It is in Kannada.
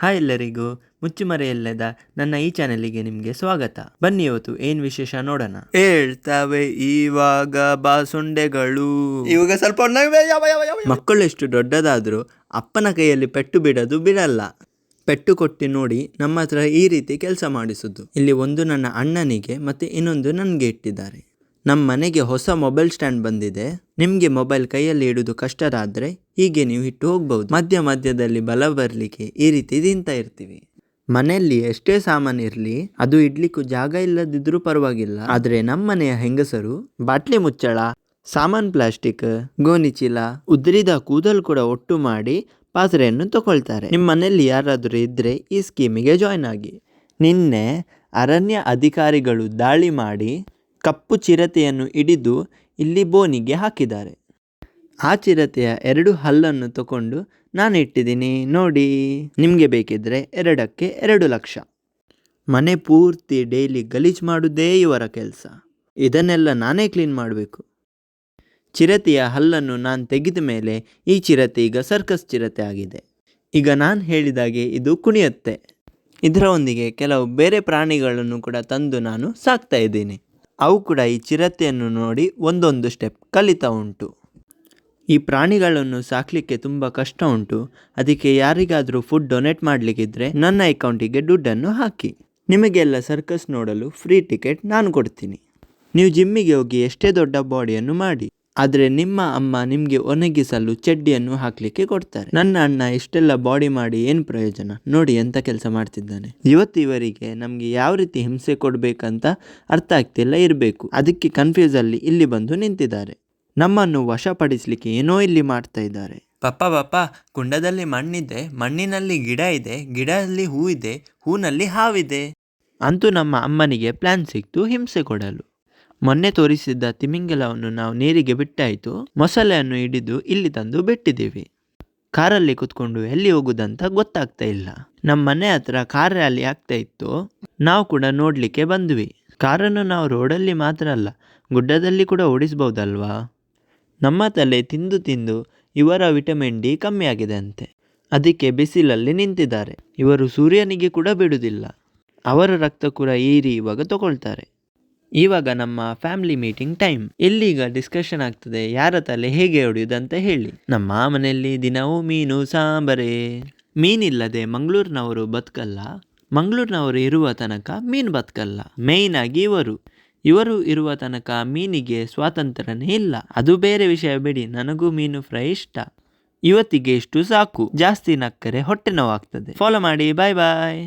ಹಾಯ್ ಎಲ್ಲರಿಗೂ, ಮುಚ್ಚುಮರೆಯಿಲ್ಲದ ನನ್ನ ಈ ಚಾನೆಲಿಗೆ ನಿಮಗೆ ಸ್ವಾಗತ. ಬನ್ನಿ ಇವತ್ತು ಏನ್ ವಿಶೇಷ ನೋಡೋಣ. ಹೇಳ್ತವೆ ಇವಾಗ ಬಾಸುಂಡೆಗಳು. ಇವಾಗ ಸ್ವಲ್ಪ ಮಕ್ಕಳು ಎಷ್ಟು ದೊಡ್ಡದಾದ್ರೂ ಅಪ್ಪನ ಕೈಯಲ್ಲಿ ಪೆಟ್ಟು ಬಿಡೋದು ಬಿಡಲ್ಲ. ಪೆಟ್ಟು ಕೊಟ್ಟು ನೋಡಿ ನಮ್ಮ ಹತ್ರ ಈ ರೀತಿ ಕೆಲಸ ಮಾಡಿಸುದು. ಇಲ್ಲಿ ಒಂದು ನನ್ನ ಅಣ್ಣನಿಗೆ ಮತ್ತೆ ಇನ್ನೊಂದು ನನಗೆ ಇಟ್ಟಿದ್ದಾರೆ. ನಮ್ಮ ಮನೆಗೆ ಹೊಸ ಮೊಬೈಲ್ ಸ್ಟ್ಯಾಂಡ್ ಬಂದಿದೆ. ನಿಮಗೆ ಮೊಬೈಲ್ ಕೈಯಲ್ಲಿ ಇಡುವುದು ಕಷ್ಟರಾದರೆ ಹೀಗೆ ನೀವು ಇಟ್ಟು ಹೋಗ್ಬಹುದು. ಮಧ್ಯದಲ್ಲಿ ಬಲ ಬರಲಿಕ್ಕೆ ಈ ರೀತಿ ತಿಂತಾ ಇರ್ತೀವಿ. ಮನೆಯಲ್ಲಿ ಎಷ್ಟೇ ಸಾಮಾನು ಇರಲಿ, ಅದು ಇಡ್ಲಿಕ್ಕೂ ಜಾಗ ಇಲ್ಲದಿದ್ರೂ ಪರವಾಗಿಲ್ಲ. ಆದರೆ ನಮ್ಮ ಮನೆಯ ಹೆಂಗಸರು ಬಾಟ್ಲಿ ಮುಚ್ಚಳ, ಸಾಮಾನ್ ಪ್ಲಾಸ್ಟಿಕ್, ಗೋಣಿ ಚೀಲ, ಉದ್ರಿದ ಕೂದಲು ಕೂಡ ಒಟ್ಟು ಮಾಡಿ ಪಾತ್ರೆಯನ್ನು ತಗೊಳ್ತಾರೆ. ನಿಮ್ಮ ಮನೆಯಲ್ಲಿ ಯಾರಾದರೂ ಇದ್ರೆ ಈ ಸ್ಕೀಮಿಗೆ ಜಾಯ್ನ್ ಆಗಿ. ನಿನ್ನೆ ಅರಣ್ಯ ಅಧಿಕಾರಿಗಳು ದಾಳಿ ಮಾಡಿ ಕಪ್ಪು ಚಿರತೆಯನ್ನು ಹಿಡಿದು ಇಲ್ಲಿ ಬೋನಿಗೆ ಹಾಕಿದ್ದಾರೆ. ಆ ಚಿರತೆಯ 2 ಹಲ್ಲನ್ನು ತಗೊಂಡು ನಾನು ಇಟ್ಟಿದ್ದೀನಿ ನೋಡಿ. ನಿಮಗೆ ಬೇಕಿದ್ರೆ 2ಕ್ಕೆ 2 ಲಕ್ಷ. ಮನೆ ಪೂರ್ತಿ ಡೈಲಿ ಗಲೀಜು ಮಾಡೋದೇ ಇವರ ಕೆಲಸ. ಇದನ್ನೆಲ್ಲ ನಾನೇ ಕ್ಲೀನ್ ಮಾಡಬೇಕು. ಚಿರತೆಯ ಹಲ್ಲನ್ನು ನಾನು ತೆಗೆದ ಮೇಲೆ ಈ ಚಿರತೆ ಈಗ ಸರ್ಕಸ್ ಚಿರತೆ ಆಗಿದೆ. ಈಗ ನಾನು ಹೇಳಿದಾಗೆ ಇದು ಕುಣಿಯುತ್ತೆ. ಇದರೊಂದಿಗೆ ಕೆಲವು ಬೇರೆ ಪ್ರಾಣಿಗಳನ್ನು ಕೂಡ ತಂದು ನಾನು ಸಾಕ್ತಾ ಇದ್ದೀನಿ. ಅವು ಕೂಡ ಈ ಚಿರತೆಯನ್ನು ನೋಡಿ ಒಂದೊಂದು ಸ್ಟೆಪ್ ಕಲಿತಾ ಉಂಟು. ಈ ಪ್ರಾಣಿಗಳನ್ನು ಸಾಕಲಿಕ್ಕೆ ತುಂಬ ಕಷ್ಟ ಉಂಟು. ಅದಕ್ಕೆ ಯಾರಿಗಾದರೂ ಫುಡ್ ಡೊನೇಟ್ ಮಾಡಲಿಕ್ಕಿದ್ರೆ ನನ್ನ ಅಕೌಂಟಿಗೆ ದುಡ್ಡನ್ನು ಹಾಕಿ. ನಿಮಗೆಲ್ಲ ಸರ್ಕಸ್ ನೋಡಲು ಫ್ರೀ ಟಿಕೆಟ್ ನಾನು ಕೊಡ್ತೀನಿ. ನೀವು ಜಿಮ್ಮಿಗೆ ಹೋಗಿ ಎಷ್ಟೇ ದೊಡ್ಡ ಬಾಡಿಯನ್ನು ಮಾಡಿ, ಆದರೆ ನಿಮ್ಮ ಅಮ್ಮ ನಿಮಗೆ ಒಣಗಿಸಲು ಚಡ್ಡಿಯನ್ನು ಹಾಕಲಿಕ್ಕೆ ಕೊಡ್ತಾರೆ. ನನ್ನ ಅಣ್ಣ ಇಷ್ಟೆಲ್ಲ ಬಾಡಿ ಮಾಡಿ ಏನು ಪ್ರಯೋಜನ? ನೋಡಿ ಎಂಥ ಕೆಲಸ ಮಾಡ್ತಿದ್ದಾನೆ. ಇವರಿಗೆ ನಮಗೆ ಯಾವ ರೀತಿ ಹಿಂಸೆ ಕೊಡಬೇಕಂತ ಅರ್ಥ ಆಗ್ತಿಲ್ಲ ಇರಬೇಕು. ಅದಕ್ಕೆ ಕನ್ಫ್ಯೂಸಲ್ಲಿ ಇಲ್ಲಿ ಬಂದು ನಿಂತಿದ್ದಾರೆ. ನಮ್ಮನ್ನು ವಶಪಡಿಸಲಿಕ್ಕೆ ಏನೋ ಇಲ್ಲಿ ಮಾಡ್ತಾ ಇದ್ದಾರೆ. ಪಪ್ಪ ಕುಂಡದಲ್ಲಿ ಮಣ್ಣಿದೆ, ಮಣ್ಣಿನಲ್ಲಿ ಗಿಡ ಇದೆ, ಗಿಡದಲ್ಲಿ ಹೂ ಇದೆ, ಹೂನಲ್ಲಿ ಹಾವಿದೆ. ಅಂತೂ ನಮ್ಮ ಅಮ್ಮನಿಗೆ ಪ್ಲಾನ್ ಸಿಕ್ತು ಹಿಂಸೆ ಕೊಡಲು. ಮೊನ್ನೆ ತೋರಿಸಿದ್ದ ತಿಮಿಂಗಲವನ್ನು ನಾವು ನೀರಿಗೆ ಬಿಟ್ಟಾಯಿತು. ಮೊಸಳೆಯನ್ನು ಹಿಡಿದು ಇಲ್ಲಿ ತಂದು ಬಿಟ್ಟಿದ್ದೀವಿ. ಕಾರಲ್ಲಿ ಕುತ್ಕೊಂಡು ಎಲ್ಲಿ ಹೋಗುದಂತ ಗೊತ್ತಾಗ್ತಾ ಇಲ್ಲ. ನಮ್ಮ ಮನೆ ಹತ್ರ ಕಾರ್ ರ್ಯಾಲಿ ಆಗ್ತಾ ಇತ್ತು. ನಾವು ಕೂಡ ನೋಡಲಿಕ್ಕೆ ಬಂದ್ವಿ. ಕಾರನ್ನು ನಾವು ರೋಡಲ್ಲಿ ಮಾತ್ರ ಅಲ್ಲ, ಗುಡ್ಡದಲ್ಲಿ ಕೂಡ ಓಡಿಸ್ಬೋದಲ್ವಾ? ನಮ್ಮ ತಲೆ ತಿಂದು ಇವರ ವಿಟಮಿನ್ ಡಿ ಕಮ್ಮಿ ಆಗಿದೆ ಅಂತೆ. ಅದಕ್ಕೆ ಬಿಸಿಲಲ್ಲಿ ನಿಂತಿದ್ದಾರೆ. ಇವರು ಸೂರ್ಯನಿಗೆ ಕೂಡ ಬಿಡುವುದಿಲ್ಲ. ಅವರ ರಕ್ತ ಕೂಡ ಇವಾಗ ತಗೊಳ್ತಾರೆ. ಇವಾಗ ನಮ್ಮ ಫ್ಯಾಮಿಲಿ ಮೀಟಿಂಗ್ ಟೈಮ್. ಇಲ್ಲಿಗ ಡಿಸ್ಕಷನ್ ಆಗ್ತದೆ ಯಾರ ತಲೆ ಹೇಗೆ ಹೊಡೆಯುವುದಂತ ಹೇಳಿ. ನಮ್ಮ ಮನೆಯಲ್ಲಿ ದಿನವೂ ಮೀನು ಸಾಂಬಾರೇ. ಮೀನಿಲ್ಲದೆ ಮಂಗಳೂರಿನವರು ಬದುಕಲ್ಲ, ಮಂಗಳೂರಿನವರು ಇರುವ ತನಕ ಮೀನು ಬದುಕಲ್ಲ. ಮೇಯ್ನ್ ಆಗಿ ಇವರು ಇರುವ ತನಕ ಮೀನಿಗೆ ಸ್ವಾತಂತ್ರ್ಯನೇ ಇಲ್ಲ. ಅದು ಬೇರೆ ವಿಷಯ ಬಿಡಿ, ನನಗೂ ಮೀನು ಫ್ರೈ ಇಷ್ಟ. ಇವತ್ತಿಗೆ ಇಷ್ಟು ಸಾಕು. ಜಾಸ್ತಿ ನಕ್ಕರೆ ಹೊಟ್ಟೆ ನೋವಾಗ್ತದೆ. ಫಾಲೋ ಮಾಡಿ. ಬಾಯ್.